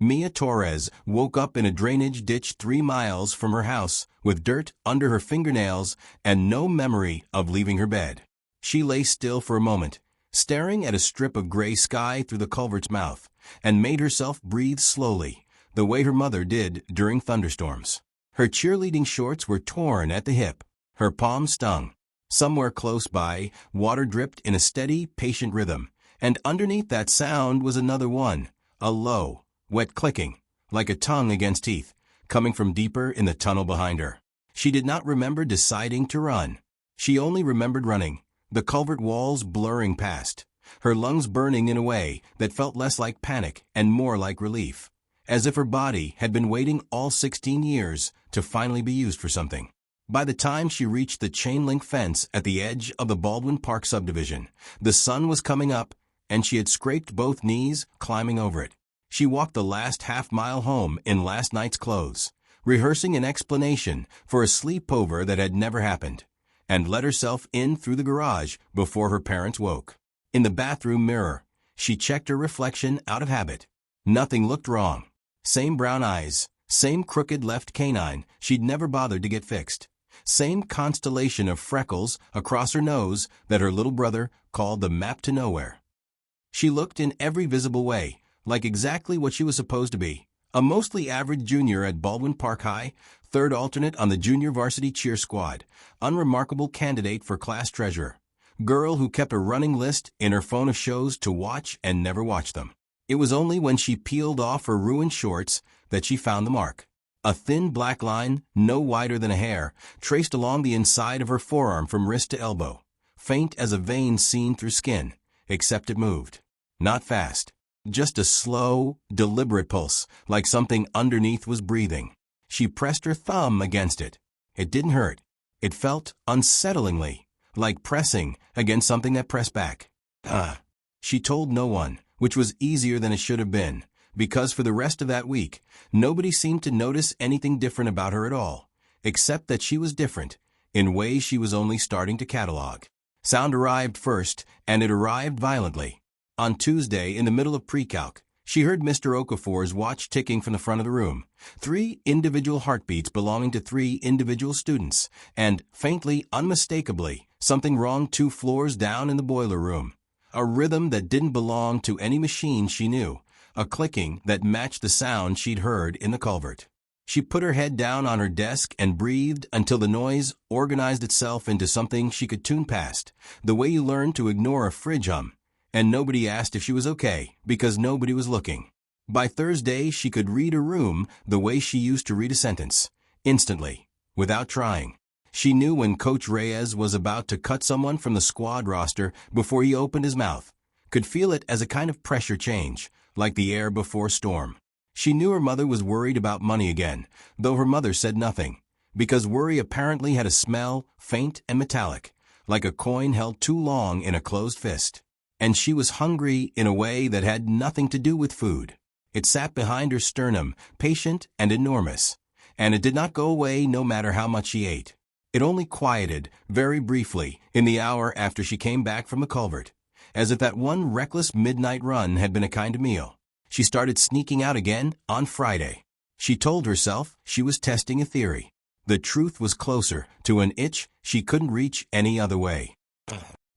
Mia Torres woke up in a drainage ditch 3 miles from her house, with dirt under her fingernails and no memory of leaving her bed. She lay still for a moment, staring at a strip of gray sky through the culvert's mouth, and made herself breathe slowly, the way her mother did during thunderstorms. Her cheerleading shorts were torn at the hip. Her palms stung. Somewhere close by, water dripped in a steady, patient rhythm, and underneath that sound was another one, a low, wet clicking, like a tongue against teeth, coming from deeper in the tunnel behind her. She did not remember deciding to run. She only remembered running, the culvert walls blurring past, her lungs burning in a way that felt less like panic and more like relief, as if her body had been waiting all 16 years to finally be used for something. By the time she reached the chain-link fence at the edge of the Baldwin Park subdivision, the sun was coming up, and she had scraped both knees climbing over it. She walked the last half-mile home in last night's clothes, rehearsing an explanation for a sleepover that had never happened, and let herself in through the garage before her parents woke. In the bathroom mirror, she checked her reflection out of habit. Nothing looked wrong. Same brown eyes, same crooked left canine she'd never bothered to get fixed, same constellation of freckles across her nose that her little brother called the map to nowhere. She looked in every visible way, like exactly what she was supposed to be, a mostly average junior at Baldwin Park High, third alternate on the junior varsity cheer squad, unremarkable candidate for class treasurer, girl who kept a running list in her phone of shows to watch and never watched them. It was only when she peeled off her ruined shorts that she found the mark. A thin black line, no wider than a hair, traced along the inside of her forearm from wrist to elbow, faint as a vein seen through skin, except it moved. Not fast. Just a slow, deliberate pulse, like something underneath was breathing. She pressed her thumb against it. It didn't hurt. It felt unsettlingly, like pressing against something that pressed back. She told no one, which was easier than it should have been, because for the rest of that week, nobody seemed to notice anything different about her at all, except that she was different, in ways she was only starting to catalog. Sound arrived first, and it arrived violently. On Tuesday, in the middle of pre-calc, she heard Mr. Okafor's watch ticking from the front of the room, 3 individual heartbeats belonging to 3 individual students, and, faintly, unmistakably, something wrong 2 floors down in the boiler room. A rhythm that didn't belong to any machine she knew, a clicking that matched the sound she'd heard in the culvert. She put her head down on her desk and breathed until the noise organized itself into something she could tune past, the way you learn to ignore a fridge hum. And nobody asked if she was okay, because nobody was looking. By Thursday, she could read a room the way she used to read a sentence, instantly, without trying. She knew when Coach Reyes was about to cut someone from the squad roster before he opened his mouth, could feel it as a kind of pressure change, like the air before storm. She knew her mother was worried about money again, though her mother said nothing, because worry apparently had a smell, faint and metallic, like a coin held too long in a closed fist. And she was hungry in a way that had nothing to do with food. It sat behind her sternum, patient and enormous, and it did not go away no matter how much she ate. It only quieted, very briefly, in the hour after she came back from the culvert, as if that one reckless midnight run had been a kind of meal. She started sneaking out again on Friday. She told herself she was testing a theory. The truth was closer to an itch she couldn't reach any other way.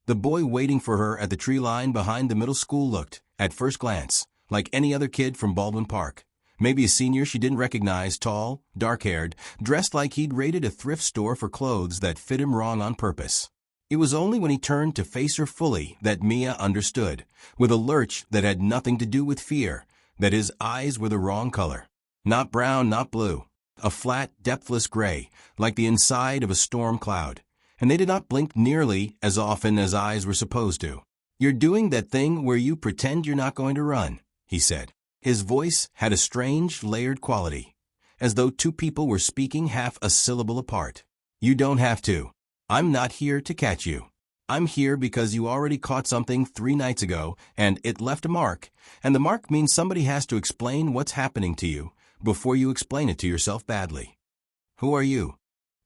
The boy waiting for her at the tree line behind the middle school looked, at first glance, like any other kid from Baldwin Park. Maybe a senior she didn't recognize, tall, dark-haired, dressed like he'd raided a thrift store for clothes that fit him wrong on purpose. It was only when he turned to face her fully that Mia understood, with a lurch that had nothing to do with fear, that his eyes were the wrong color. Not brown, not blue. A flat, depthless gray, like the inside of a storm cloud. And they did not blink nearly as often as eyes were supposed to. "You're doing that thing where you pretend you're not going to run," he said. His voice had a strange, layered quality, as though 2 people were speaking half a syllable apart. "You don't have to. I'm not here to catch you. I'm here because you already caught something 3 nights ago, and it left a mark, and the mark means somebody has to explain what's happening to you before you explain it to yourself badly." "Who are you?"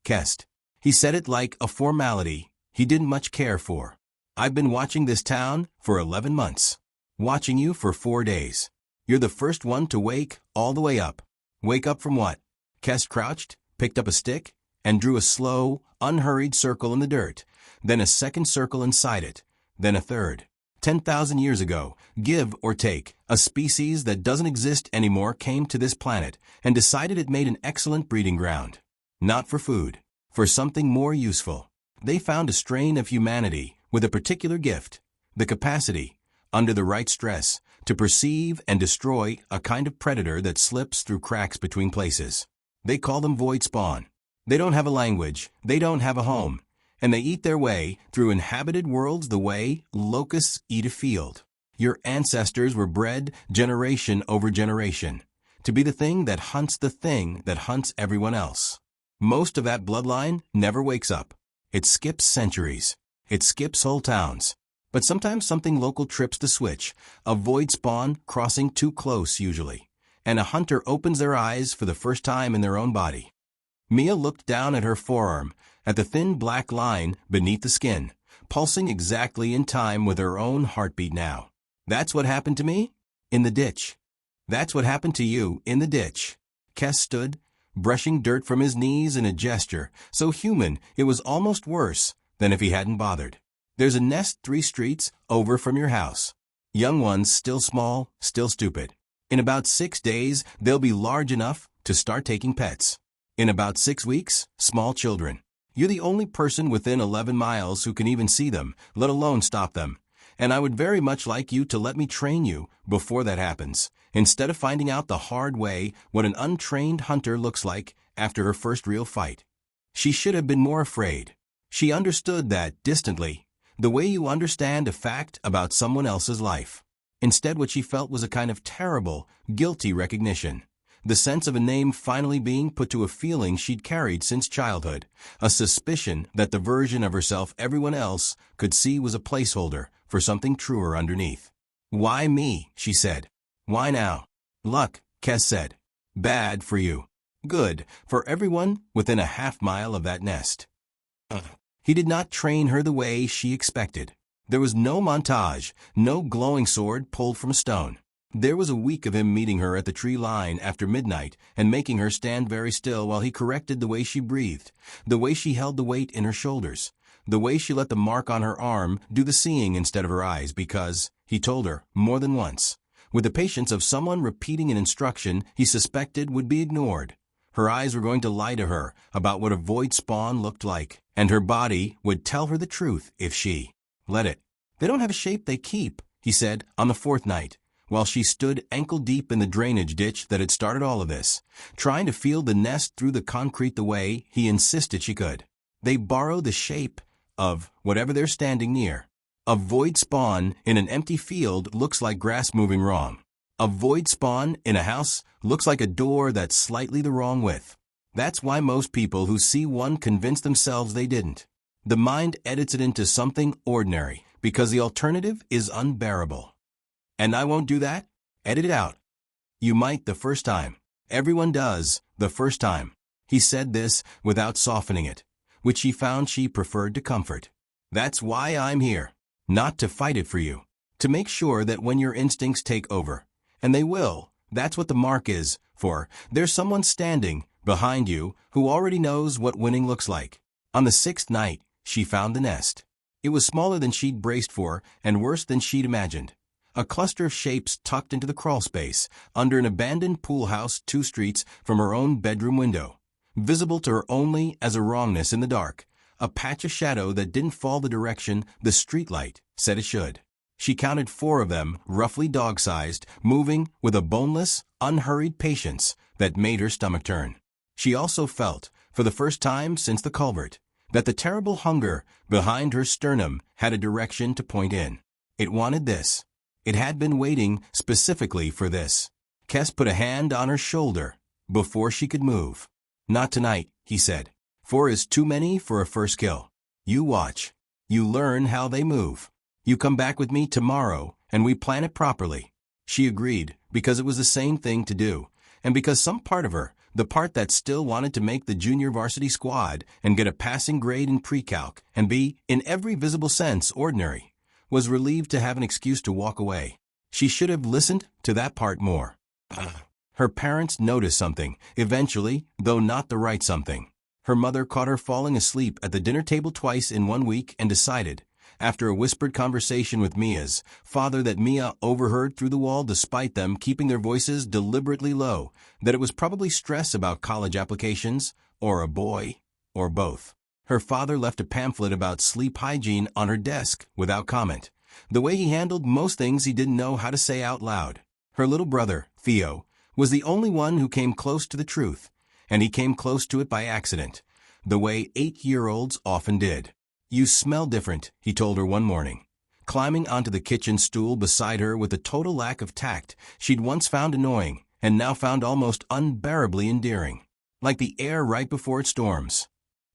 Kest. He said it like a formality he didn't much care for. "I've been watching this town for 11 months. Watching you for 4 days. You're the first one to wake all the way up. Wake up from what? Kes crouched, picked up a stick, and drew a slow, unhurried circle in the dirt, then a second circle inside it, then a third. 10,000 years ago, give or take, a species that doesn't exist anymore came to this planet and decided it made an excellent breeding ground. Not for food, for something more useful. They found a strain of humanity with a particular gift, the capacity, under the right stress, to perceive and destroy a kind of predator that slips through cracks between places. They call them void spawn. They don't have a language, they don't have a home, and they eat their way through inhabited worlds the way locusts eat a field. Your ancestors were bred generation over generation to be the thing that hunts everyone else. Most of that bloodline never wakes up. It skips centuries. It skips whole towns. But sometimes something local trips the switch, a void spawn crossing too close usually, and a hunter opens their eyes for the first time in their own body. Mia looked down at her forearm, at the thin black line beneath the skin, pulsing exactly in time with her own heartbeat now. That's what happened to me? In the ditch. That's what happened to you in the ditch. Kes stood, brushing dirt from his knees in a gesture so human it was almost worse than if he hadn't bothered. There's a nest 3 streets over from your house. Young ones still small, still stupid. In about 6 days, they'll be large enough to start taking pets. In about 6 weeks, small children. You're the only person within 11 miles who can even see them, let alone stop them. And I would very much like you to let me train you before that happens, instead of finding out the hard way what an untrained hunter looks like after her first real fight. She should have been more afraid. She understood that distantly, the way you understand a fact about someone else's life. Instead, what she felt was a kind of terrible, guilty recognition. The sense of a name finally being put to a feeling she'd carried since childhood, a suspicion that the version of herself everyone else could see was a placeholder for something truer underneath. Why me? She said. Why now? Luck, Kes said. Bad for you. Good for everyone within a half-mile of that nest. He did not train her the way she expected. There was no montage, no glowing sword pulled from a stone. There was a week of him meeting her at the tree line after midnight and making her stand very still while he corrected the way she breathed, the way she held the weight in her shoulders, the way she let the mark on her arm do the seeing instead of her eyes because, he told her more than once, with the patience of someone repeating an instruction he suspected would be ignored. Her eyes were going to lie to her about what a void spawn looked like, and her body would tell her the truth if she let it. They don't have a shape they keep, he said on the 4th night, while she stood ankle-deep in the drainage ditch that had started all of this, trying to feel the nest through the concrete the way he insisted she could. They borrow the shape of whatever they're standing near. A void spawn in an empty field looks like grass moving wrong. A void spawn in a house looks like a door that's slightly the wrong width. That's why most people who see one convince themselves they didn't. The mind edits it into something ordinary because the alternative is unbearable. And I won't do that? Edit it out. You might the first time. Everyone does, the first time. He said this without softening it, which she found she preferred to comfort. That's why I'm here. Not to fight it for you. To make sure that when your instincts take over, and they will, that's what the mark is for, there's someone standing behind you who already knows what winning looks like. On the 6th night, she found the nest. It was smaller than she'd braced for and worse than she'd imagined. A cluster of shapes tucked into the crawl space, under an abandoned pool house 2 streets from her own bedroom window. Visible to her only as a wrongness in the dark, a patch of shadow that didn't fall the direction the streetlight said it should. She counted 4 of them, roughly dog-sized, moving with a boneless, unhurried patience that made her stomach turn. She also felt, for the first time since the culvert, that the terrible hunger behind her sternum had a direction to point in. It wanted this. It had been waiting specifically for this. Kes put a hand on her shoulder before she could move. Not tonight, he said. 4 is too many for a first kill. You watch. You learn how they move. You come back with me tomorrow and we plan it properly. She agreed because it was the same thing to do, and because some part of her, the part that still wanted to make the junior varsity squad and get a passing grade in pre-calc and be, in every visible sense, ordinary, was relieved to have an excuse to walk away. She should have listened to that part more. Her parents noticed something, eventually, though not the right something. Her mother caught her falling asleep at the dinner table twice in 1 week and decided, after a whispered conversation with Mia's father that Mia overheard through the wall despite them keeping their voices deliberately low, that it was probably stress about college applications, or a boy, or both. Her father left a pamphlet about sleep hygiene on her desk without comment. The way he handled most things he didn't know how to say out loud. Her little brother, Theo, was the only one who came close to the truth, and he came close to it by accident, the way 8-year-olds often did. "You smell different," he told her one morning, climbing onto the kitchen stool beside her with a total lack of tact she'd once found annoying and now found almost unbearably endearing. "Like the air right before it storms."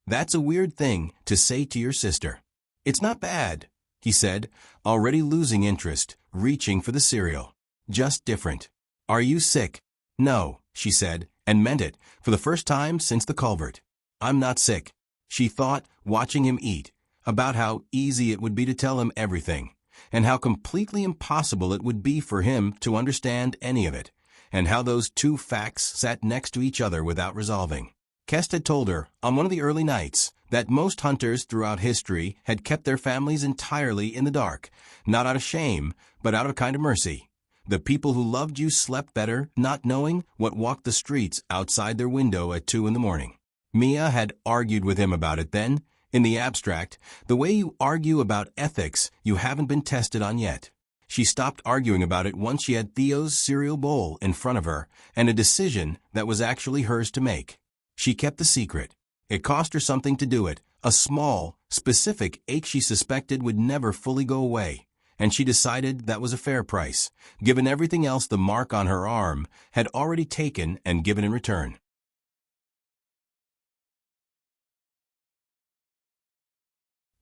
"That's a weird thing to say to your sister." "It's not bad," he said, already losing interest, reaching for the cereal. "Just different." "Are you sick?" "No," she said, and meant it, for the first time since the culvert. "I'm not sick." She thought, watching him eat, about how easy it would be to tell him everything, and how completely impossible it would be for him to understand any of it, and how those two facts sat next to each other without resolving. Kest had told her, on one of the early nights, that most hunters throughout history had kept their families entirely in the dark, not out of shame, but out of kind of mercy. The people who loved you slept better, not knowing what walked the streets outside their window at 2 in the morning. Mia had argued with him about it then, in the abstract, the way you argue about ethics you haven't been tested on yet. She stopped arguing about it once she had Theo's cereal bowl in front of her and a decision that was actually hers to make. She kept the secret. It cost her something to do it, a small, specific ache she suspected would never fully go away, and she decided that was a fair price, given everything else the mark on her arm had already taken and given in return.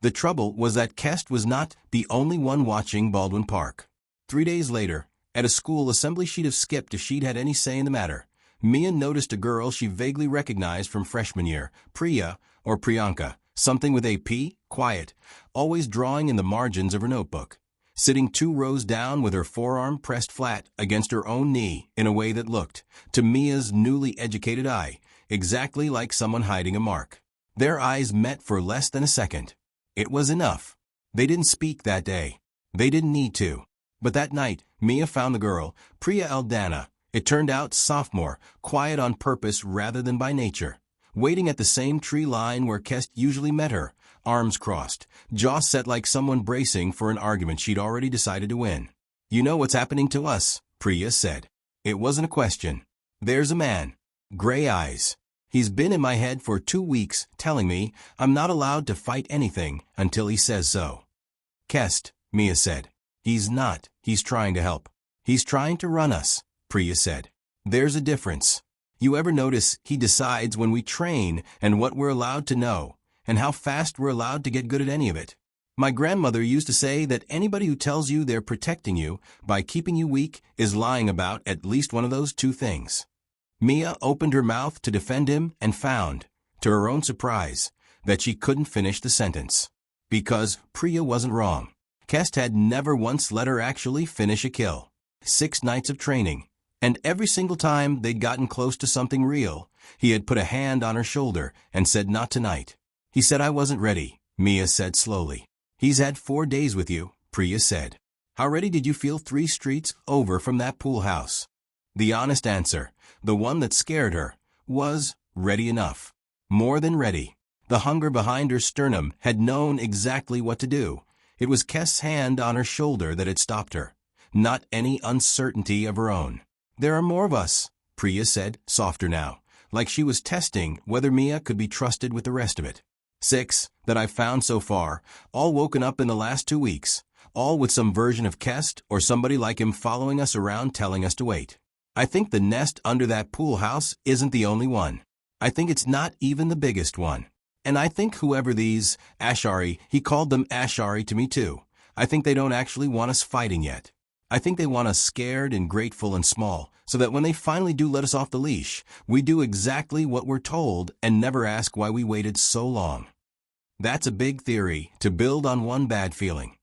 The trouble was that Kest was not the only one watching Baldwin Park. 3 days later, at a school assembly she'd have skipped if she'd had any say in the matter, Mia noticed a girl she vaguely recognized from freshman year, Priya or Priyanka, something with a P, quiet, always drawing in the margins of her notebook, sitting 2 rows down with her forearm pressed flat against her own knee in a way that looked, to Mia's newly educated eye, exactly like someone hiding a mark. Their eyes met for less than a second. It was enough. They didn't speak that day. They didn't need to. But that night, Mia found the girl, Priya Aldana. It turned out sophomore, quiet on purpose rather than by nature, waiting at the same tree line where Kest usually met her, arms crossed, jaw set like someone bracing for an argument she'd already decided to win. "You know what's happening to us," Priya said. It wasn't a question. "There's a man. Gray eyes. He's been in my head for 2 weeks, telling me I'm not allowed to fight anything until he says so." "Kest," Mia said. "He's not. He's trying to help. He's trying to run us," Priya said. "There's a difference. You ever notice he decides when we train and what we're allowed to know, and how fast we're allowed to get good at any of it? My grandmother used to say that anybody who tells you they're protecting you by keeping you weak is lying about at least one of those 2 things." Mia opened her mouth to defend him and found, to her own surprise, that she couldn't finish the sentence. Because Priya wasn't wrong. Kest had never once let her actually finish a kill. 6 nights of training, and every single time they'd gotten close to something real, he had put a hand on her shoulder and said, "Not tonight." "He said I wasn't ready," Mia said slowly. "He's had 4 days with you," Priya said. "How ready did you feel 3 streets over from that pool house?" The honest answer, the one that scared her, was ready enough. More than ready. The hunger behind her sternum had known exactly what to do. It was Kest's hand on her shoulder that had stopped her, not any uncertainty of her own. "There are more of us," Priya said, softer now, like she was testing whether Mia could be trusted with the rest of it. 6, that I've found so far, all woken up in the last 2 weeks, all with some version of Kest or somebody like him following us around telling us to wait. I think the nest under that pool house isn't the only one. I think it's not even the biggest one. And I think whoever these, Ashari, he called them Ashari to me too, I think they don't actually want us fighting yet. I think they want us scared and grateful and small, so that when they finally do let us off the leash, we do exactly what we're told and never ask why we waited so long. That's a big theory to build on one bad feeling.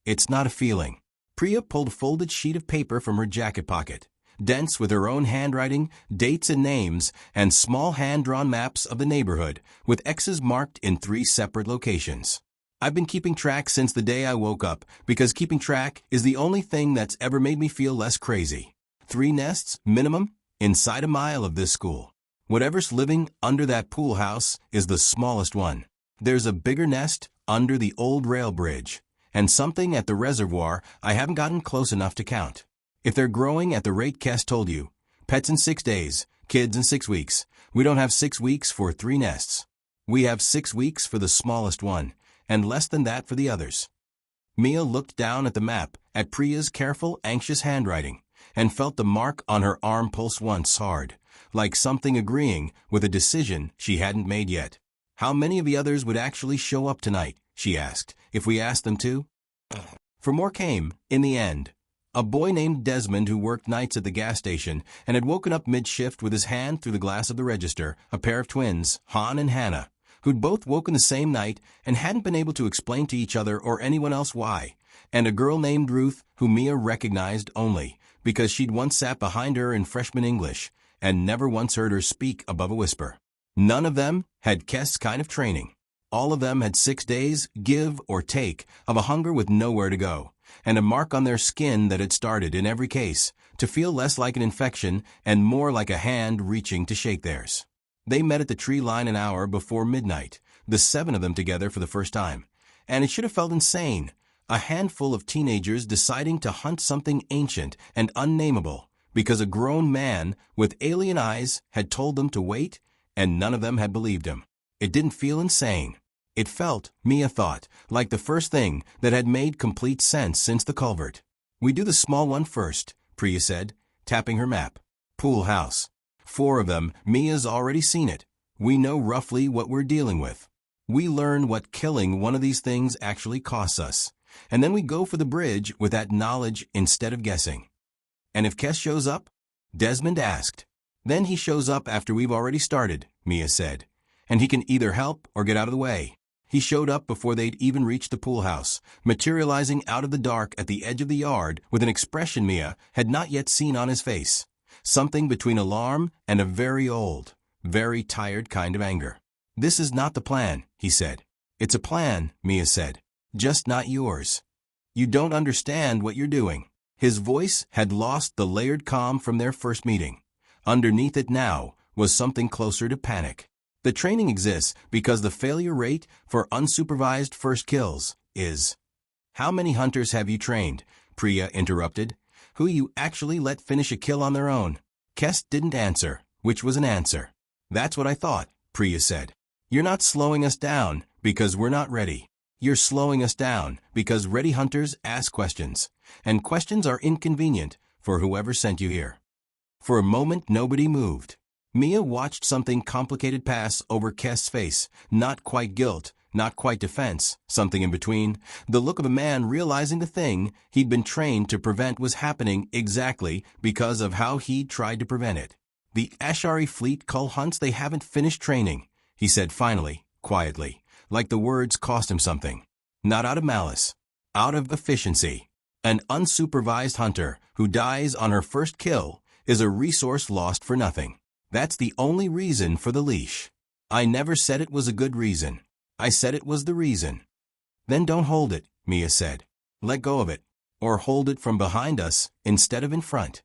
It's not a feeling. Priya pulled a folded sheet of paper from her jacket pocket, dense with her own handwriting, dates and names, and small hand-drawn maps of the neighborhood, with X's marked in 3 separate locations. I've been keeping track since the day I woke up, because keeping track is the only thing that's ever made me feel less crazy. 3 nests, minimum, inside a mile of this school. Whatever's living under that pool house is the smallest one. There's a bigger nest under the old rail bridge, and something at the reservoir I haven't gotten close enough to count. If they're growing at the rate Kes told you, pets in 6 days, kids in 6 weeks, we don't have 6 weeks for 3 nests. We have 6 weeks for the smallest one, and less than that for the others. Mia looked down at the map, at Priya's careful, anxious handwriting, and felt the mark on her arm pulse once hard, like something agreeing with a decision she hadn't made yet. How many of the others would actually show up tonight, she asked, if we asked them to? For more came, in the end. A boy named Desmond who worked nights at the gas station and had woken up mid-shift with his hand through the glass of the register, a pair of twins, Han and Hannah, who'd both woken the same night and hadn't been able to explain to each other or anyone else why, and a girl named Ruth who Mia recognized only because she'd once sat behind her in freshman English and never once heard her speak above a whisper. None of them had Kes kind of training. All of them had 6 days, give or take, of a hunger with nowhere to go, and a mark on their skin that had started, in every case, to feel less like an infection and more like a hand reaching to shake theirs. They met at the tree line an hour before midnight, the 7 of them together for the first time, and it should have felt insane, a handful of teenagers deciding to hunt something ancient and unnameable because a grown man with alien eyes had told them to wait, and none of them had believed him. It didn't feel insane. It felt, Mia thought, like the first thing that had made complete sense since the culvert. We do the small one first, Priya said, tapping her map. Pool house. 4 of them, Mia's already seen it. We know roughly what we're dealing with. We learn what killing one of these things actually costs us, and then we go for the bridge with that knowledge instead of guessing. And if Kes shows up? Desmond asked. Then he shows up after we've already started, Mia said, and he can either help or get out of the way. He showed up before they'd even reached the pool house, materializing out of the dark at the edge of the yard with an expression Mia had not yet seen on his face, something between alarm and a very old, very tired kind of anger. This is not the plan, he said. It's a plan, Mia said, just not yours. You don't understand what you're doing. His voice had lost the layered calm from their first meeting. Underneath it now was something closer to panic. The training exists because the failure rate for unsupervised first kills is. How many hunters have you trained? Priya interrupted. Who you actually let finish a kill on their own? Kes didn't answer, which was an answer. That's what I thought, Priya said. You're not slowing us down because we're not ready. You're slowing us down because ready hunters ask questions, and questions are inconvenient for whoever sent you here. For a moment, nobody moved. Mia watched something complicated pass over Kes's face, not quite guilt, not quite defense, something in between, the look of a man realizing the thing he'd been trained to prevent was happening exactly because of how he'd tried to prevent it. The Ashari fleet cull hunts they haven't finished training, he said finally, quietly, like the words cost him something. Not out of malice, out of efficiency. An unsupervised hunter who dies on her first kill is a resource lost for nothing. That's the only reason for the leash. I never said it was a good reason. I said it was the reason. Then don't hold it, Mia said. Let go of it, or hold it from behind us instead of in front.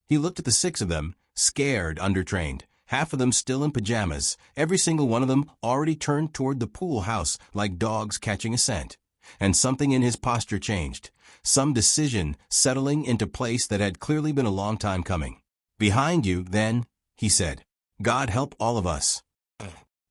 He looked at the 6 of them, scared, undertrained, half of them still in pajamas, every single one of them already turned toward the pool house like dogs catching a scent. And something in his posture changed, some decision settling into place that had clearly been a long time coming. Behind you, then, he said. God help all of us.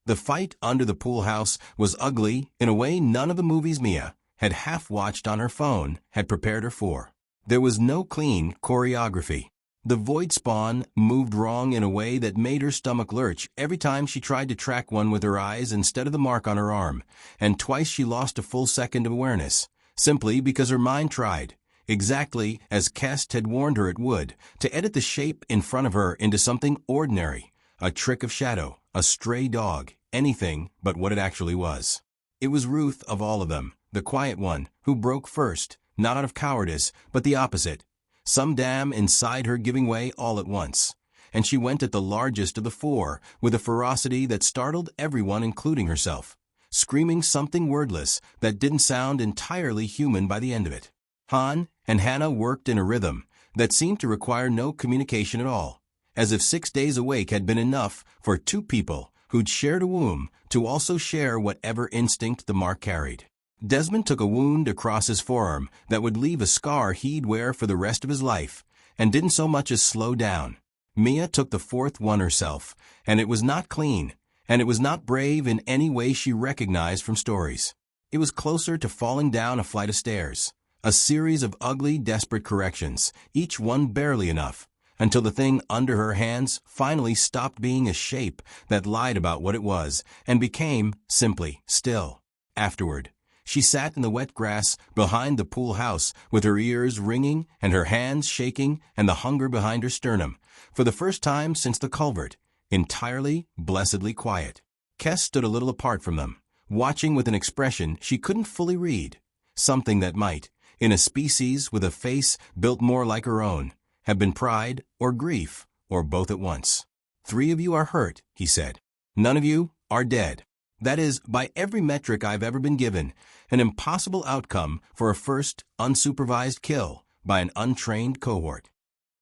The fight under the pool house was ugly in a way none of the movies Mia had half-watched on her phone had prepared her for. There was no clean choreography. The void spawn moved wrong in a way that made her stomach lurch every time she tried to track one with her eyes instead of the mark on her arm, and twice she lost a full second of awareness, simply because her mind tried, exactly as Kest had warned her it would, to edit the shape in front of her into something ordinary, a trick of shadow, a stray dog, anything but what it actually was. It was Ruth of all of them, the quiet one, who broke first, not out of cowardice, but the opposite. Some dam inside her giving way all at once. And she went at the largest of the four, with a ferocity that startled everyone including herself, screaming something wordless that didn't sound entirely human by the end of it. Han and Hannah worked in a rhythm that seemed to require no communication at all, as if 6 days awake had been enough for two people who'd shared a womb to also share whatever instinct the mark carried. Desmond took a wound across his forearm that would leave a scar he'd wear for the rest of his life, and didn't so much as slow down. Mia took the fourth one herself, and it was not clean, and it was not brave in any way she recognized from stories. It was closer to falling down a flight of stairs, a series of ugly, desperate corrections, each one barely enough, until the thing under her hands finally stopped being a shape that lied about what it was and became simply still. Afterward, she sat in the wet grass behind the pool house with her ears ringing and her hands shaking and the hunger behind her sternum, for the first time since the culvert, entirely, blessedly quiet. Kes stood a little apart from them, watching with an expression she couldn't fully read, something that might, in a species with a face built more like her own, have been pride or grief or both at once. 3 of you are hurt, he said. None of you are dead. That is, by every metric I've ever been given, an impossible outcome for a first unsupervised kill by an untrained cohort.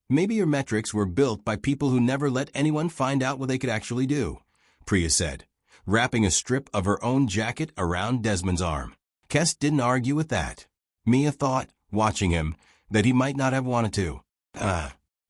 Maybe your metrics were built by people who never let anyone find out what they could actually do, Priya said, wrapping a strip of her own jacket around Desmond's arm. Kes didn't argue with that. Mia thought, watching him, that he might not have wanted to.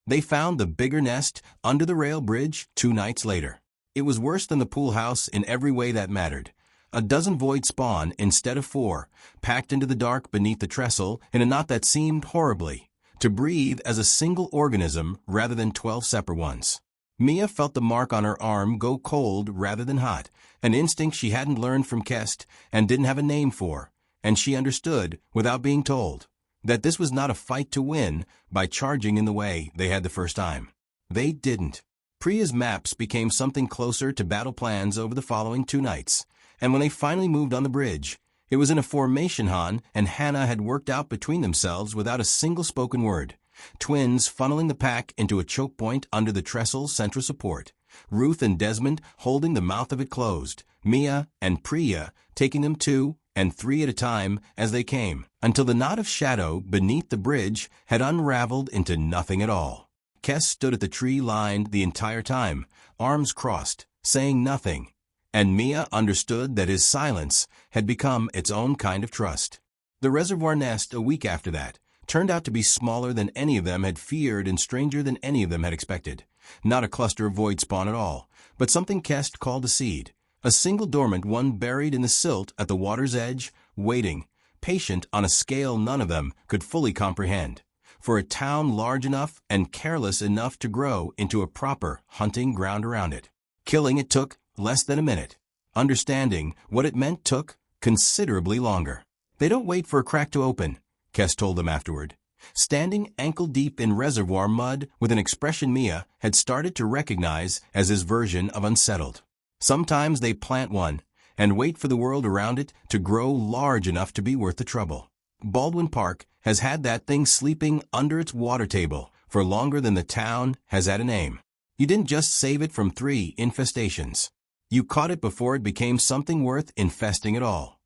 They found the bigger nest under the rail bridge 2 nights later. It was worse than the pool house in every way that mattered. A dozen void spawn instead of 4, packed into the dark beneath the trestle in a knot that seemed horribly to breathe as a single organism rather than 12 separate ones. Mia felt the mark on her arm go cold rather than hot, an instinct she hadn't learned from Kest and didn't have a name for, and she understood, without being told, that this was not a fight to win by charging in the way they had the first time. They didn't. Priya's maps became something closer to battle plans over the following 2 nights, and when they finally moved on the bridge, it was in a formation Han and Hannah had worked out between themselves without a single spoken word, twins funneling the pack into a choke point under the trestle's central support, Ruth and Desmond holding the mouth of it closed, Mia and Priya taking them 2 and 3 at a time as they came, until the knot of shadow beneath the bridge had unraveled into nothing at all. Kes stood at the tree line the entire time, arms crossed, saying nothing, and Mia understood that his silence had become its own kind of trust. The reservoir nest a week after that turned out to be smaller than any of them had feared and stranger than any of them had expected. Not a cluster of void spawn at all, but something Kest called a seed, a single dormant one buried in the silt at the water's edge, waiting, patient on a scale none of them could fully comprehend, for a town large enough and careless enough to grow into a proper hunting ground around it. Killing it took less than a minute. Understanding what it meant took considerably longer. They don't wait for a crack to open, Kes told them afterward, standing ankle-deep in reservoir mud with an expression Mia had started to recognize as his version of unsettled. Sometimes they plant one and wait for the world around it to grow large enough to be worth the trouble. Baldwin Park has had that thing sleeping under its water table for longer than the town has had a name. You didn't just save it from 3 infestations. You caught it before it became something worth infesting at all.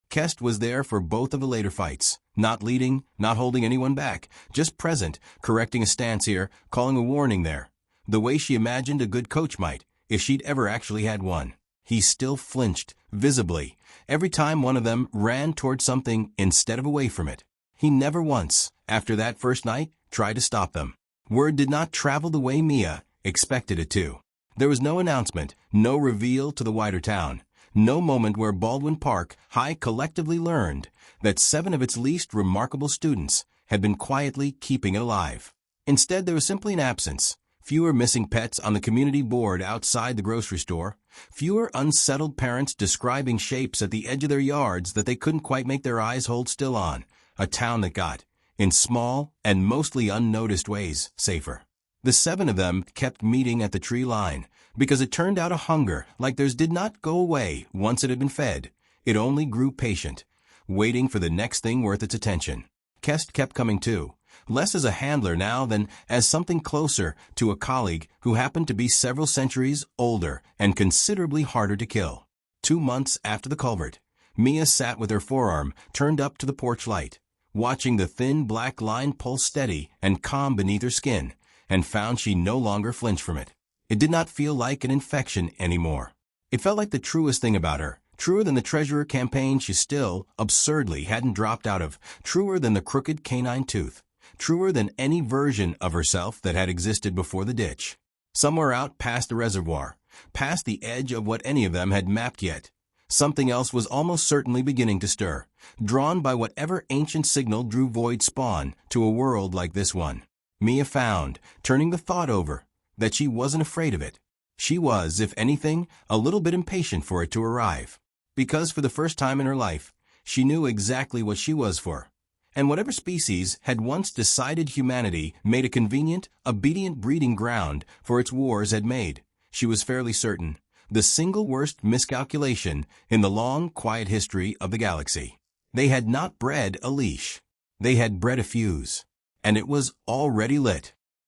Kest was there for both of the later fights, not leading, not holding anyone back, just present, correcting a stance here, calling a warning there, the way she imagined a good coach might, if she'd ever actually had one. He still flinched, visibly, every time one of them ran toward something instead of away from it. He never once, after that first night, tried to stop them. Word did not travel the way Mia expected it to. There was no announcement, no reveal to the wider town, no moment where Baldwin Park High collectively learned that 7 of its least remarkable students had been quietly keeping it alive. Instead, there was simply an absence. Fewer missing pets on the community board outside the grocery store, fewer unsettled parents describing shapes at the edge of their yards that they couldn't quite make their eyes hold still on, a town that got, in small and mostly unnoticed ways, safer. The 7 of them kept meeting at the tree line, because it turned out a hunger like theirs did not go away once it had been fed. It only grew patient, waiting for the next thing worth its attention. Kest kept coming too, less as a handler now than as something closer to a colleague who happened to be several centuries older and considerably harder to kill. 2 months after the culvert, Mia sat with her forearm turned up to the porch light, watching the thin black line pulse steady and calm beneath her skin, and found she no longer flinched from it. It did not feel like an infection anymore. It felt like the truest thing about her, truer than the treasurer campaign she still, absurdly, hadn't dropped out of, truer than the crooked canine tooth, truer than any version of herself that had existed before the ditch. Somewhere out past the reservoir, past the edge of what any of them had mapped yet, something else was almost certainly beginning to stir, drawn by whatever ancient signal drew void spawn to a world like this one. Mia found, turning the thought over, that she wasn't afraid of it. She was, if anything, a little bit impatient for it to arrive. Because for the first time in her life, she knew exactly what she was for. And whatever species had once decided humanity made a convenient, obedient breeding ground for its wars had made, she was fairly certain, the single worst miscalculation in the long, quiet history of the galaxy. They had not bred a leash. They had bred a fuse. And it was already lit.